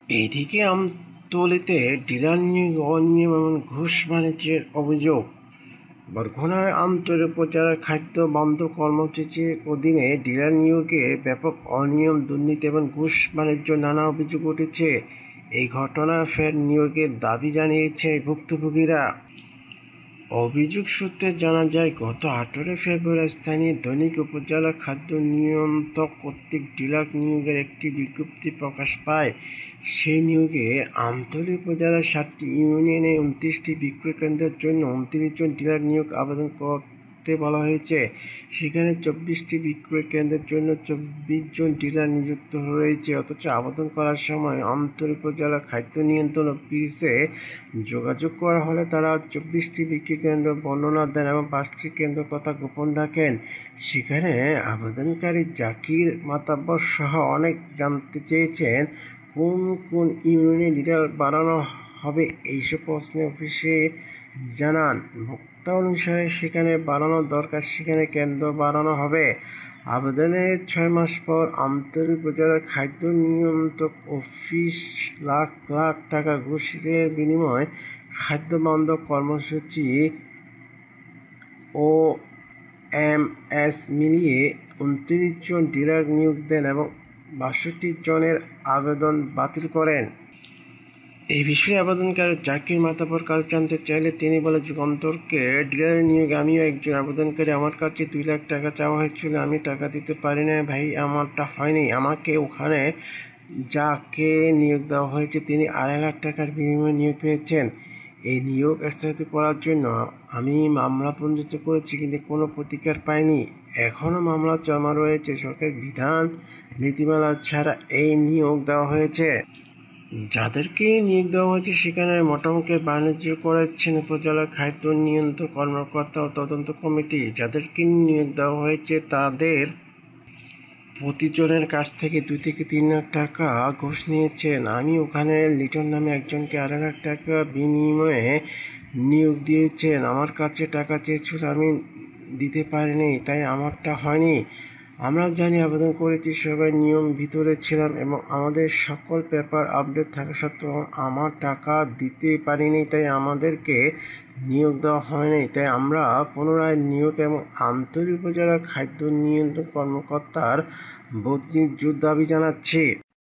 এদিকে আমতলীতে ডিলার নিয়োগ অনিয়ম এবং ঘুষ বাণিজ্যের অভিযোগ। বরগুনার আমতলী উপজেলার খাদ্য বন্ধ কর্মসূচির অধীনে ডিলার নিয়োগে ব্যাপক অনিয়ম, দুর্নীতি এবং ঘুষ বাণিজ্য নানা অভিযোগ উঠেছে। এই ঘটনায় ফের নিয়োগের দাবি জানিয়েছে ভুক্তভোগীরা। অভিযোগ সূত্রে জানা যায়, গত 18 ফেব্রুয়ারি স্থানীয় দৈনিক উপজেলা খাদ্য নিয়ন্ত্রক কর্তৃক ডিলার নিয়োগের একটি বিজ্ঞপ্তি প্রকাশ পায়। সেই নিয়োগে আমতলী উপজেলার 7টি ইউনিয়নে 29টি বিক্রয় কেন্দ্রের জন্য 29 জন ডিলার নিয়োগ আবেদন করতে বলা হয়েছে। সেখানে 24টি বিক্রয় কেন্দ্রের জন্য 24 জন ডিলার নিযুক্ত রয়েছে। অথচ আবেদন করার সময় আমতলী উপজেলা খাদ্য নিয়ন্ত্রণ অফিসে যোগাযোগ করা হলে তারা 24টি বিক্রয় কেন্দ্র বর্ণনা দেন এবং 5টি কেন্দ্র কথা গোপন রাখেন। সেখানে আবেদনকারী জাকির মাতাব্বর সহ অনেক জানতে চেয়েছেন কোন কোন ইউনিয়নে ডিলার বাড়ানো হবে। এইসব প্রশ্নে অফিসে জানান, ভোক্তা অনুসারে সেখানে বাড়ানো দরকার, সেখানে কেন্দ্র বাড়ানো হবে। আবেদনের 6 মাস পর আমতলী উপজেলার খাদ্য নিয়ন্ত্রক অফিস লাখ লাখ টাকা ঘুষের বিনিময়ে খাদ্য বন্ধ কর্মসূচি ও এমএস মিলিয়ে 29 জন ডিলার নিয়োগ দেন এবং 62 জনের আবেদন বাতিল করেন। এই বিষয়ে আবেদনকারী জাকির মাতাব্বর কাজ জানতে চাইলে তিনি বলে, যুগান্তরকে ডিলার নিয়োগে আমিও একজন আবেদনকারী। আমার কাছে 2 লাখ টাকা চাওয়া হয়েছিল, আমি টাকা দিতে পারি না ভাই, আমারটা হয়নি। আমাকে ওখানে যাকে নিয়োগ দেওয়া হয়েছে তিনি 2.5 লাখ টাকার বিনিময়ে নিয়োগ পেয়েছেন। এই নিয়োগ স্থগিত করার জন্য আমি মামলা পঞ্জীয়ন করেছি, কিন্তু কোনো প্রতিকার পাইনি। এখনও মামলা জমা রয়েছে। সরকারি বিধান নীতিমালা ছাড়া এই নিয়োগ দেওয়া হয়েছে। যাদেরকে নিয়োগ দেওয়া হয়েছে সেখানে মোটামুটি বাণিজ্য করেছেন উপজেলা খাদ্য নিয়ন্ত্রণ কর্মকর্তা ও তদন্ত কমিটি। যাদেরকে নিয়োগ দেওয়া হয়েছে তাদের প্রতিজনের কাছ থেকে 2 থেকে 3 লাখ টাকা ঘুষ নিয়েছেন। আমি ওখানে লিটন নামে একজনকে 2.5 লাখ টাকা বিনিময়ে নিয়োগ দিয়েছেন। আমার কাছে টাকা চেয়েছিল, আমি দিতে পারিনি, তাই আমারটা হয়নি। আমরা জানি, আবেদন করেছি, সবাই নিয়ম ভিতরে ছিলাম এবং আমাদের সকল পেপার আপডেট থাকা সত্ত্বেও আমার টাকা দিতে পারিনি, তাই আমাদেরকে নিয়োগ দেওয়া হয়নি। তাই আমরা পুনরায় নিয়োগ এবং আমতলী উপজেলা খাদ্য নিয়ন্ত্রণ কর্মকর্তার বদলির দাবি জানাচ্ছি।